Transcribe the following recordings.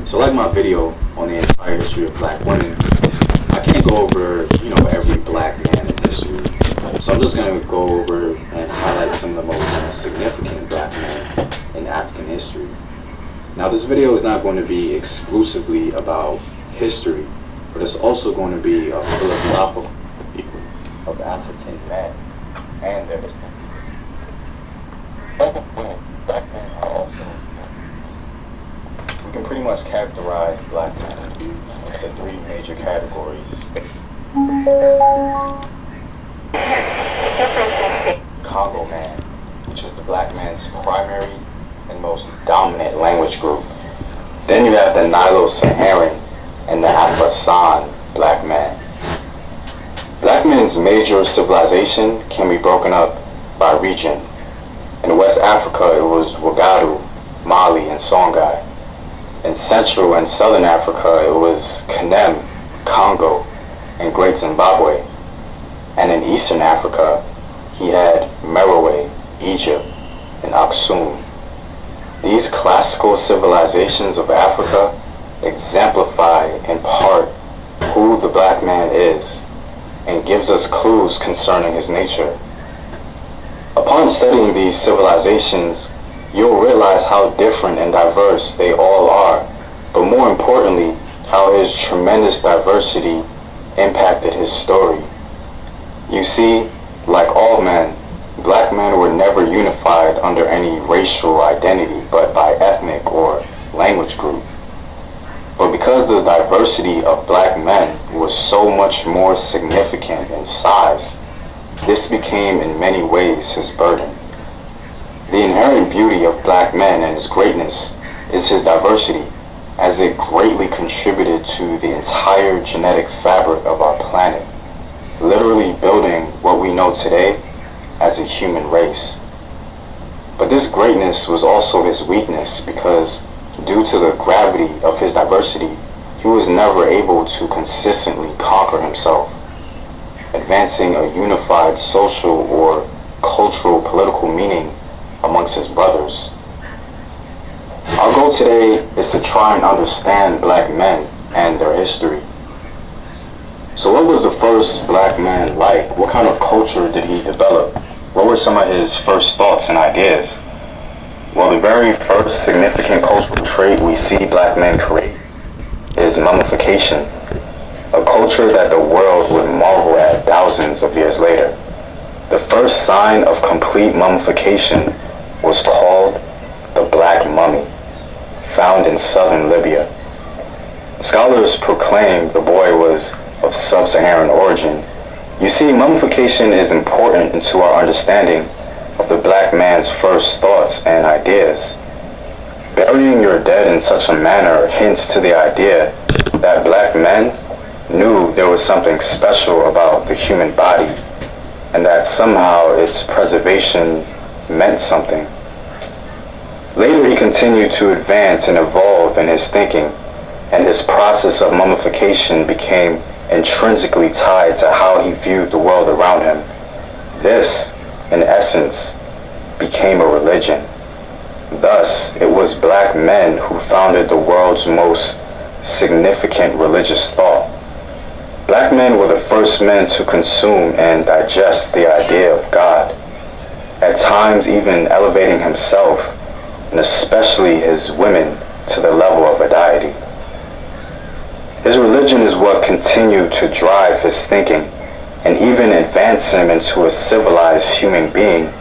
So like my video on the entire history of black women, I can't go over, every black man in history. So I'm just going to go over and highlight some of the most significant black men in African history. Now this video is not going to be exclusively about history, but it's also going to be a philosophical view of African men and their history. Black men are also, we can pretty much characterize black men into three major categories. Congo man, which is the black man's primary and most dominant language group. Then you have the Nilo-Saharan and the Afro-San black man. Black men's major civilization can be broken up by region. In West Africa, it was Wagadu, Mali, and Songhai. In Central and Southern Africa, it was Kanem, Congo, and Great Zimbabwe. And in Eastern Africa, he had Merowe, Egypt, and Aksum. These classical civilizations of Africa exemplify in part who the black man is and gives us clues concerning his nature. Upon studying these civilizations, you'll realize how different and diverse they all are, but more importantly, how his tremendous diversity impacted his story. You see, like all men, black men were never unified under any racial identity, but by ethnic or language group. But because the diversity of black men was so much more significant in size, this became in many ways his burden. The inherent beauty of black men and his greatness is his diversity, as it greatly contributed to the entire genetic fabric of our planet, literally building what we know today as a human race. But this greatness was also his weakness because, due to the gravity of his diversity, he was never able to consistently conquer himself, advancing a unified social or cultural political meaning amongst his brothers. Our goal today is to try and understand black men and their history. So what was the first black man like? What kind of culture did he develop? What were some of his first thoughts and ideas? Well, the very first significant cultural trait we see black men create is mummification, a culture that the world would marvel at thousands of years later. The first sign of complete mummification was called the Black Mummy, found in southern Libya. Scholars proclaim the boy was of sub-Saharan origin. You see, mummification is important to our understanding of the black man's first thoughts and ideas. Burying your dead in such a manner hints to the idea that black men knew there was something special about the human body and that somehow its preservation meant something. Later he continued to advance and evolve in his thinking, and his process of mummification became intrinsically tied to how he viewed the world around him. This, in essence, became a religion. Thus, it was black men who founded the world's most significant religious thought. Black men were the first men to consume and digest the idea of God, at times even elevating himself, and especially his women, to the level of a deity. His religion is what continued to drive his thinking and even advance him into a civilized human being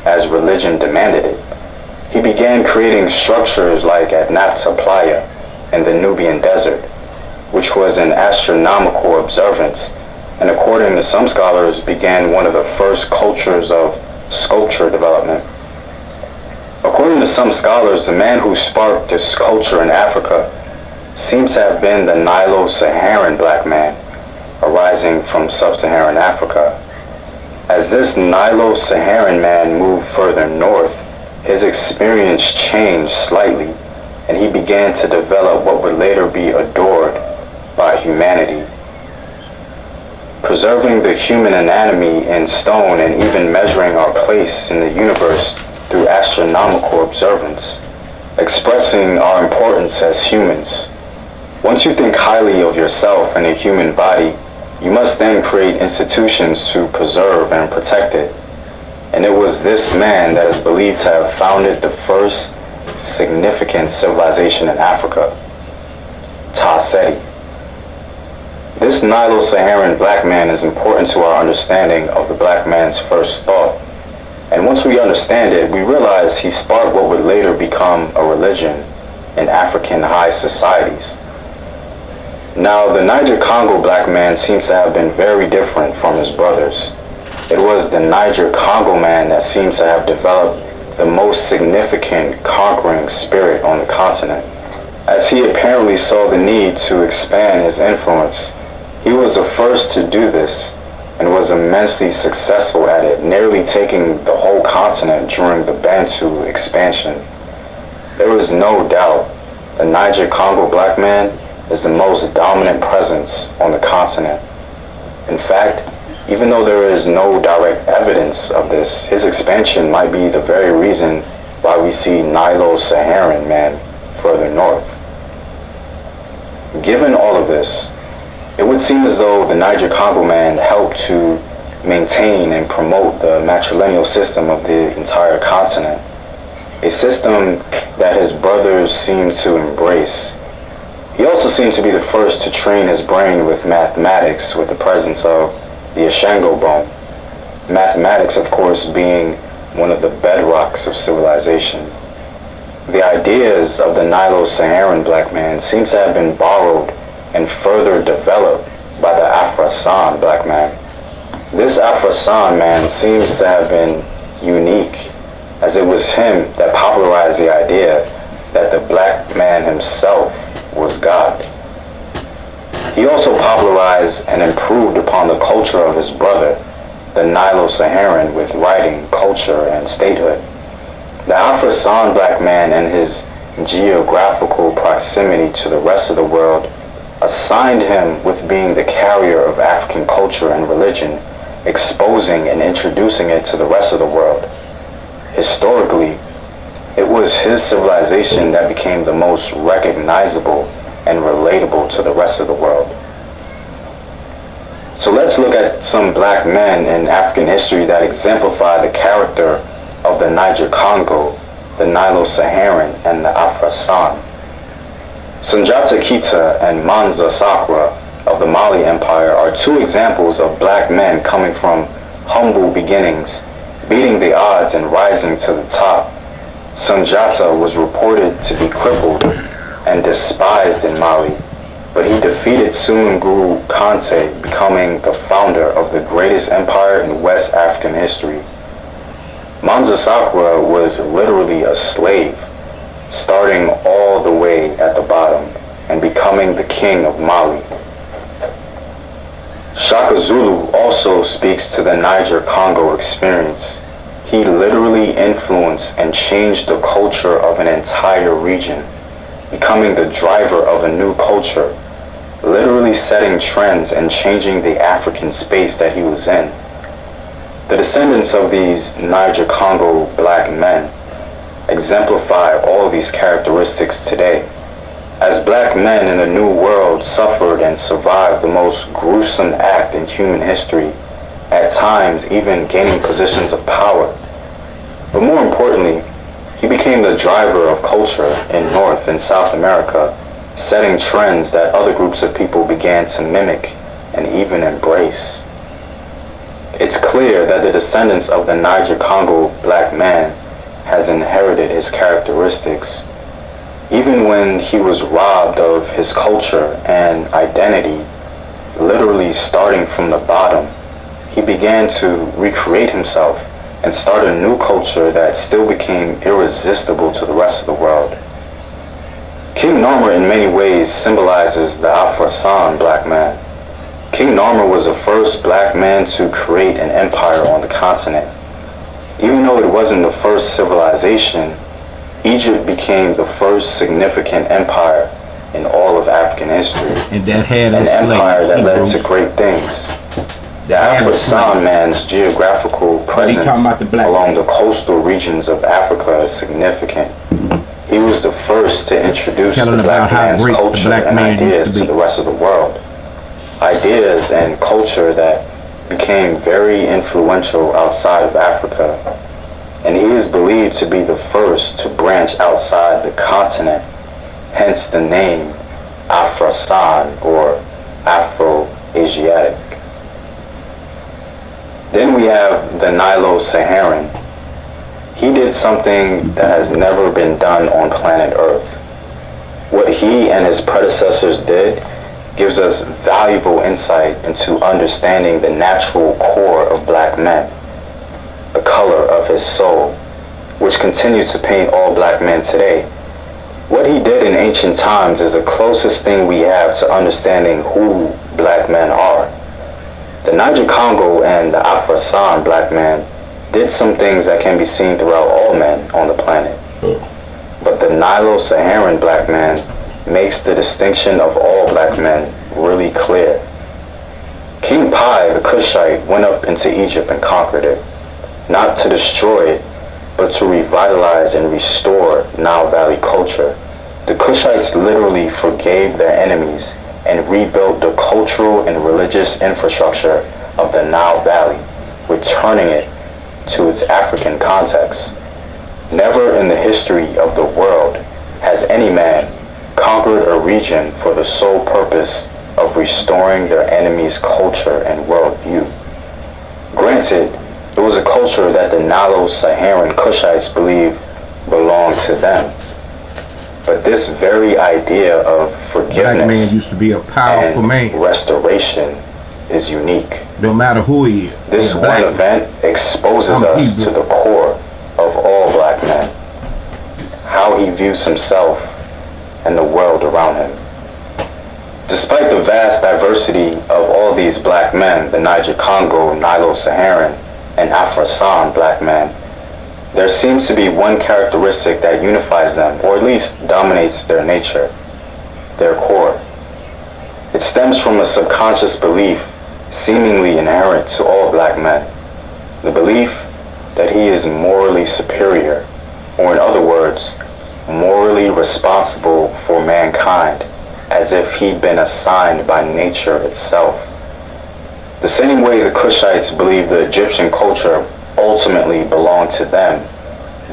as religion demanded it. He began creating structures like at Nabta Playa in the Nubian desert, which was an astronomical observance, and according to some scholars began one of the first cultures of sculpture development. According to some scholars, the man who sparked this culture in Africa seems to have been the Nilo-Saharan black man, arising from sub-Saharan Africa. As this Nilo-Saharan man moved further north, his experience changed slightly, and he began to develop what would later be adored by humanity. Preserving the human anatomy in stone and even measuring our place in the universe through astronomical observance, expressing our importance as humans, Once you think highly of yourself and a human body, you must then create institutions to preserve and protect it. And it was this man that is believed to have founded the first significant civilization in Africa, Seti. This Nilo-Saharan black man is important to our understanding of the black man's first thought. And once we understand it, we realize he sparked what would later become a religion in African high societies. Now, the Niger-Congo black man seems to have been very different from his brothers. It was the Niger-Congo man that seems to have developed the most significant conquering spirit on the continent. As he apparently saw the need to expand his influence, he was the first to do this and was immensely successful at it, nearly taking the whole continent during the Bantu expansion. There is no doubt the Niger-Congo black man is the most dominant presence on the continent. In fact, even though there is no direct evidence of this, his expansion might be the very reason why we see Nilo-Saharan man further north. Given all of this, it would seem as though the Niger-Congo man helped to maintain and promote the matrilineal system of the entire continent, a system that his brothers seemed to embrace. He also seemed to be the first to train his brain with mathematics with the presence of the Ashango bone. Mathematics, of course, being one of the bedrocks of civilization. The ideas of the Nilo-Saharan black man seems to have been borrowed and further developed by the Afro-San black man. This Afro-San man seems to have been unique, as it was him that popularized the idea that the black man himself was God. He also popularized and improved upon the culture of his brother, the Nilo-Saharan, with writing, culture, and statehood. The Afro-San black man and his geographical proximity to the rest of the world assigned him with being the carrier of African culture and religion, exposing and introducing it to the rest of the world. Historically, it was his civilization that became the most recognizable and relatable to the rest of the world. So let's look at some black men in African history that exemplify the character of the Niger-Congo, the Nilo-Saharan, and the Afro-San. Sunjata Keita and Mansa Sakra of the Mali Empire are two examples of black men coming from humble beginnings, beating the odds and rising to the top. Sunjata was reported to be crippled and despised in Mali, but he defeated Sungu Kante, becoming the founder of the greatest empire in West African history. Mansa Sakra was literally a slave, starting all the way at the bottom and becoming the king of Mali. Shaka Zulu also speaks to the Niger-Congo experience. He literally influenced and changed the culture of an entire region, becoming the driver of a new culture, literally setting trends and changing the African space that he was in. The descendants of these Niger-Congo black men exemplify all these characteristics today. As black men in the New World suffered and survived the most gruesome act in human history, at times even gaining positions of power. But more importantly, he became the driver of culture in North and South America, setting trends that other groups of people began to mimic and even embrace. It's clear that the descendants of the Niger-Congo black man has inherited his characteristics. Even when he was robbed of his culture and identity, literally starting from the bottom, he began to recreate himself and start a new culture that still became irresistible to the rest of the world. King Narmer in many ways symbolizes the Afro-San black man. King Narmer was the first black man to create an empire on the continent. Even though it wasn't the first civilization, Egypt became the first significant empire in all of African history. And that had an empire that led to great things. The Afro-San man's geographical presence along the coastal regions of Africa is significant. He was the first first to introduce telling the about black how man's great the culture black and man used ideas to to be. the rest of the world. Ideas and culture that became very influential outside of Africa. And he is believed to be the first to branch outside the continent, hence the name Afro-San or Afro-Asiatic. Then we have the Nilo-Saharan. He did something that has never been done on planet Earth. What he and his predecessors did gives us valuable insight into understanding the natural core of black men, the color of his soul, which continues to paint all black men today. What he did in ancient times is the closest thing we have to understanding who black men are. The Niger-Congo and the Afro-San black man did some things that can be seen throughout all men on the planet. But the Nilo-Saharan black man makes the distinction of all black men really clear. King Pi, the Kushite, went up into Egypt and conquered it, not to destroy it, but to revitalize and restore Nile Valley culture. The Kushites literally forgave their enemies and rebuilt the cultural and religious infrastructure of the Nile Valley, returning it to its African context. Never in the history of the world has any man conquered a region for the sole purpose of restoring their enemy's culture and worldview. Granted, it was a culture that the Nilo-Saharan Kushites believed belonged to them. But this very idea of forgiveness Black man used to be a powerful and man. restoration is unique. No matter who he is. This one black. event exposes I'm us Hebrew. to the core of all black men, how he views himself and the world around him. Despite the vast diversity of all these black men, the Niger-Congo, Nilo-Saharan, and Afro-San black men, there seems to be one characteristic that unifies them, or at least dominates their nature, their core. It stems from a subconscious belief seemingly inherent to all black men, the belief that he is morally superior, or in other words, morally responsible for mankind, as if he'd been assigned by nature itself. The same way the Kushites believed the Egyptian culture ultimately belonged to them,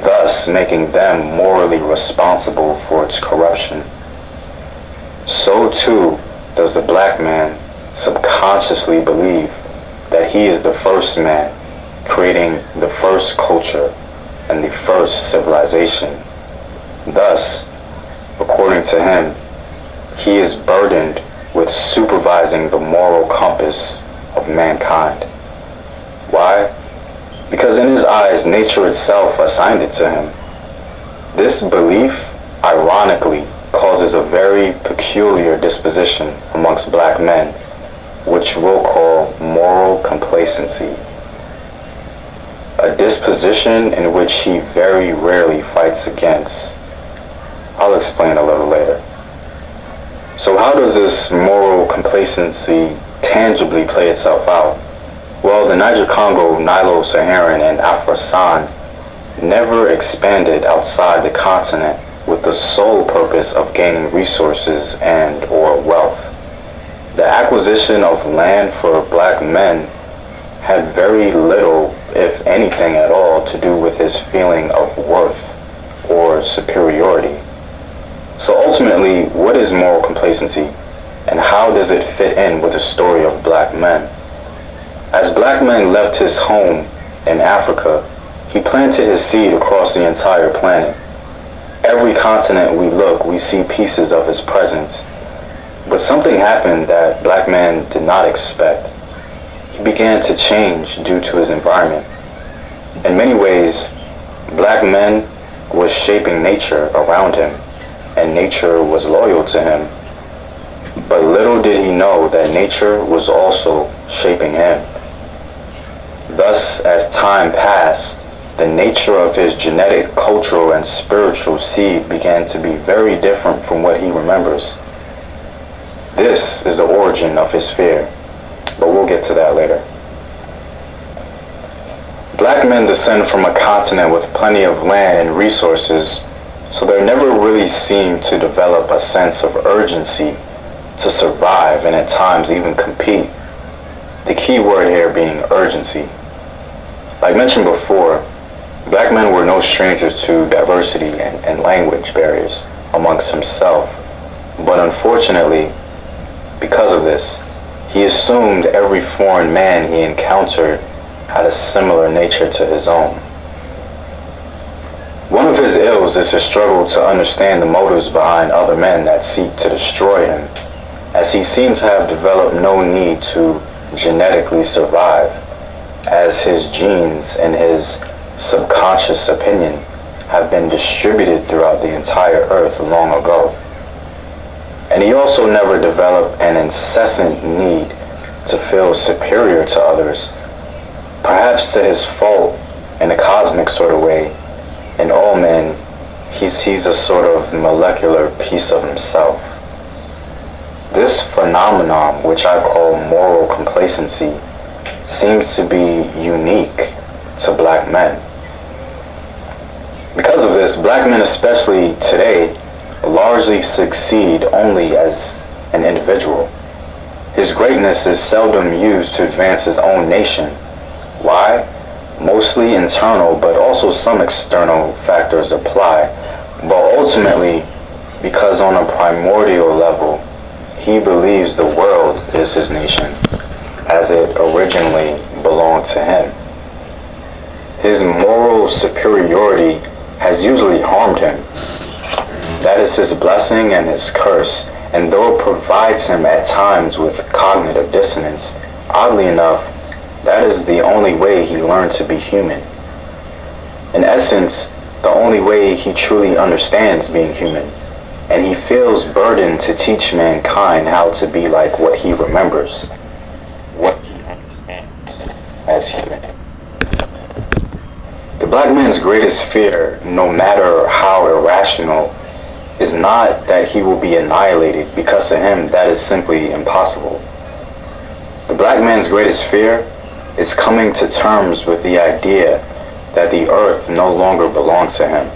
thus making them morally responsible for its corruption. So too does the black man subconsciously believe that he is the first man, creating the first culture and the first civilization. Thus, according to him, he is burdened with supervising the moral compass of mankind. Why? Because in his eyes, nature itself assigned it to him. This belief, ironically, causes a very peculiar disposition amongst black men, which we'll call moral complacency. A disposition in which he very rarely fights against. I'll explain a little later. So how does this moral complacency tangibly play itself out? Well, the Niger-Congo, Nilo-Saharan, and Afro-San never expanded outside the continent with the sole purpose of gaining resources and or wealth. The acquisition of land for black men had very little, if anything at all, to do with his feeling of worth or superiority. So ultimately, what is moral complacency, and how does it fit in with the story of black men? As black men left his home in Africa, he planted his seed across the entire planet. Every continent we look, we see pieces of his presence. But something happened that black men did not expect. He began to change due to his environment. In many ways, black men was shaping nature around him, and nature was loyal to him. But little did he know that nature was also shaping him. Thus, as time passed, the nature of his genetic, cultural, and spiritual seed began to be very different from what he remembers. This is the origin of his fear, but we'll get to that later. Black men descend from a continent with plenty of land and resources, so there never really seem to develop a sense of urgency to survive and at times even compete. The key word here being urgency. Like mentioned before, black men were no strangers to diversity and language barriers amongst himself, but unfortunately, because of this, he assumed every foreign man he encountered had a similar nature to his own. One of his ills is his struggle to understand the motives behind other men that seek to destroy him, as he seems to have developed no need to genetically survive, as his genes and his subconscious opinion have been distributed throughout the entire earth long ago. And he also never developed an incessant need to feel superior to others, perhaps to his fault in a cosmic sort of way. In all men, he sees a sort of molecular piece of himself. This phenomenon, which I call moral complacency, seems to be unique to black men. Because of this, black men, especially today, largely succeed only as an individual. His greatness is seldom used to advance his own nation. Why? Mostly internal, but also some external factors apply, but ultimately because on a primordial level, he believes the world is his nation, as it originally belonged to him. His moral superiority has usually harmed him. That is his blessing and his curse, and though it provides him at times with cognitive dissonance, oddly enough, that is the only way he learned to be human. In essence, the only way he truly understands being human, and he feels burdened to teach mankind how to be like what he remembers, what he understands as human. The black man's greatest fear, no matter how irrational, is not that he will be annihilated, because to him that is simply impossible. The black man's greatest fear is coming to terms with the idea that the earth no longer belongs to him,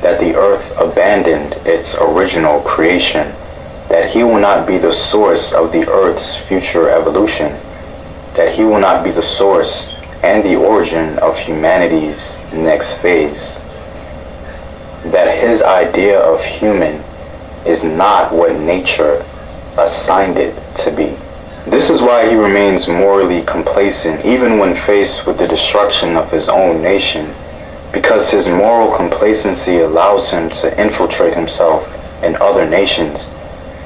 that the earth abandoned its original creation, that he will not be the source of the earth's future evolution, that he will not be the source and the origin of humanity's next phase, that his idea of human is not what nature assigned it to be. This is why he remains morally complacent even when faced with the destruction of his own nation, because his moral complacency allows him to infiltrate himself in other nations,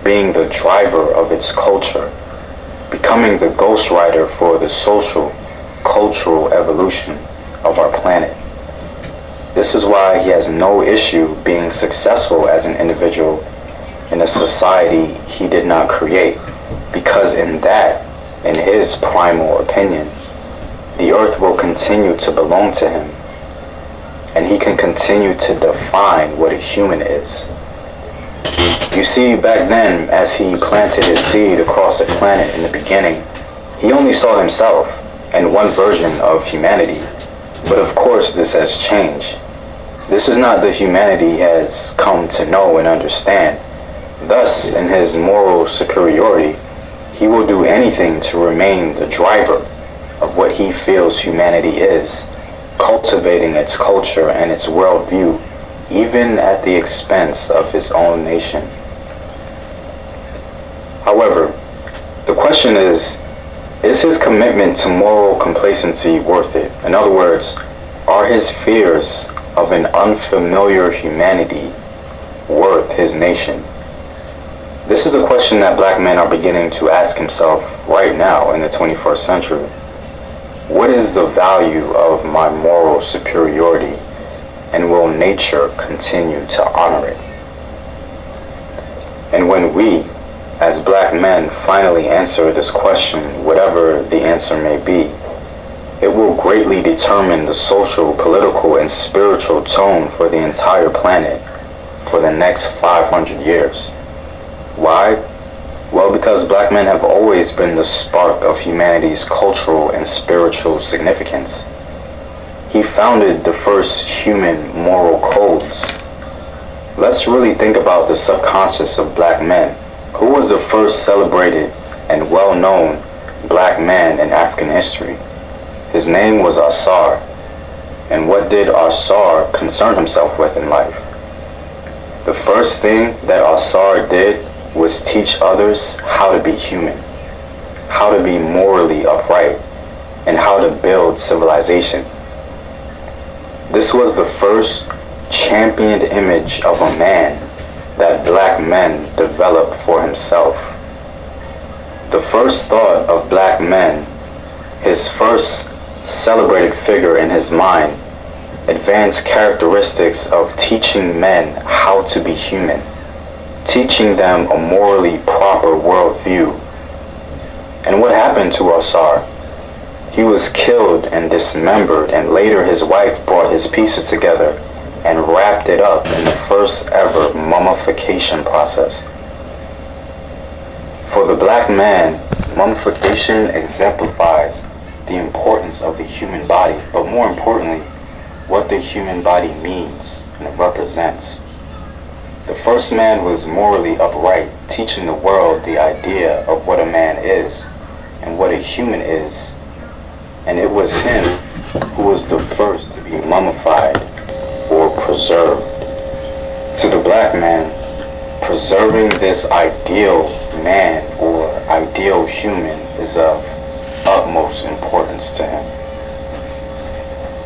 being the driver of its culture, becoming the ghostwriter for the social, cultural evolution of our planet. This is why he has no issue being successful as an individual in a society he did not create, because in his primal opinion, the earth will continue to belong to him, and he can continue to define what a human is. You see, back then, as he planted his seed across the planet in the beginning, he only saw himself and one version of humanity. But of course, this has changed. This is not the humanity he has come to know and understand. Thus, in his moral superiority, he will do anything to remain the driver of what he feels humanity is, cultivating its culture and its worldview, even at the expense of his own nation. However, the question is his commitment to moral complacency worth it? In other words, are his fears of an unfamiliar humanity worth his nation? This is a question that black men are beginning to ask himself right now in the 21st century. What is the value of my moral superiority, and will nature continue to honor it? And when we, as black men, finally answer this question, whatever the answer may be, it will greatly determine the social, political, and spiritual tone for the entire planet for the next 500 years. Why? Well, because black men have always been the spark of humanity's cultural and spiritual significance. He founded the first human moral codes. let's really think about the subconscious of black men. Who was the first celebrated and well-known black man in African history? His name was Asar. And what did Asar concern himself with in life? The first thing that Asar did was teach others how to be human, how to be morally upright, and how to build civilization. This was the first championed image of a man that black men developed for himself. The first thought of black men, his first celebrated figure in his mind, advanced characteristics of teaching men how to be human, teaching them a morally proper worldview. And what happened to Asar? He was killed and dismembered, and later his wife brought his pieces together and wrapped it up in the first ever mummification process. For the black man, mummification exemplifies the importance of the human body, but more importantly, what the human body means and represents. The first man was morally upright, teaching the world the idea of what a man is and what a human is. And it was him who was the first to be mummified or preserved. To the black man, preserving this ideal man or ideal human is of utmost importance to him.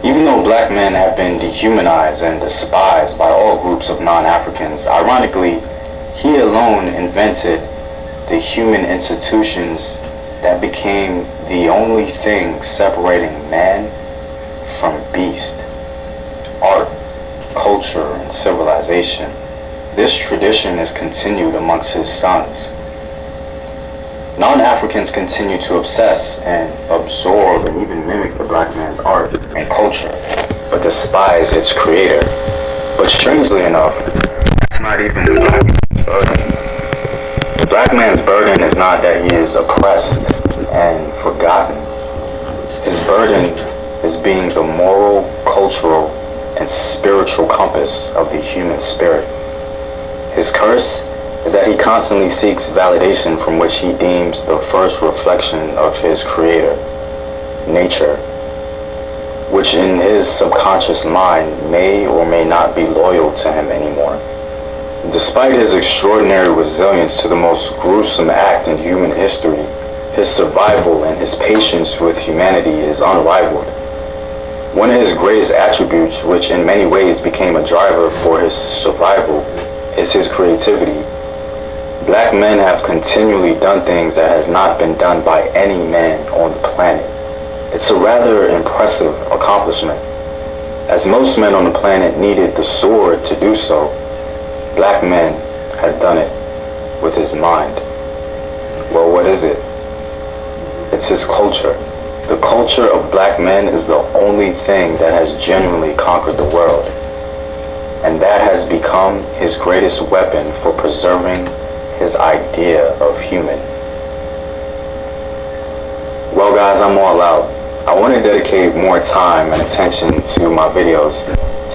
Even though black men have been dehumanized and despised by all groups of non-Africans, ironically, he alone invented the human institutions that became the only thing separating man from beast: art, culture, and civilization. This tradition is continued amongst his sons. Non-Africans continue to obsess and absorb and even mimic the black man's art and culture, but despise its creator. But strangely enough, it's not even the black man's burden. The black man's burden is not that he is oppressed and forgotten. His burden is being the moral, cultural, and spiritual compass of the human spirit. His curse is that he constantly seeks validation from which he deems the first reflection of his creator, nature, which in his subconscious mind may or may not be loyal to him anymore. Despite his extraordinary resilience to the most gruesome act in human history, his survival and his patience with humanity is unrivaled. One of his greatest attributes, which in many ways became a driver for his survival, is his creativity. Black men have continually done things that has not been done by any man on the planet. It's a rather impressive accomplishment. As most men on the planet needed the sword to do so, black man has done it with his mind. Well, what is it? It's his culture. The culture of black men is the only thing that has genuinely conquered the world. And that has become his greatest weapon for preserving his idea of human. Well guys, I'm all out. I want to dedicate more time and attention to my videos.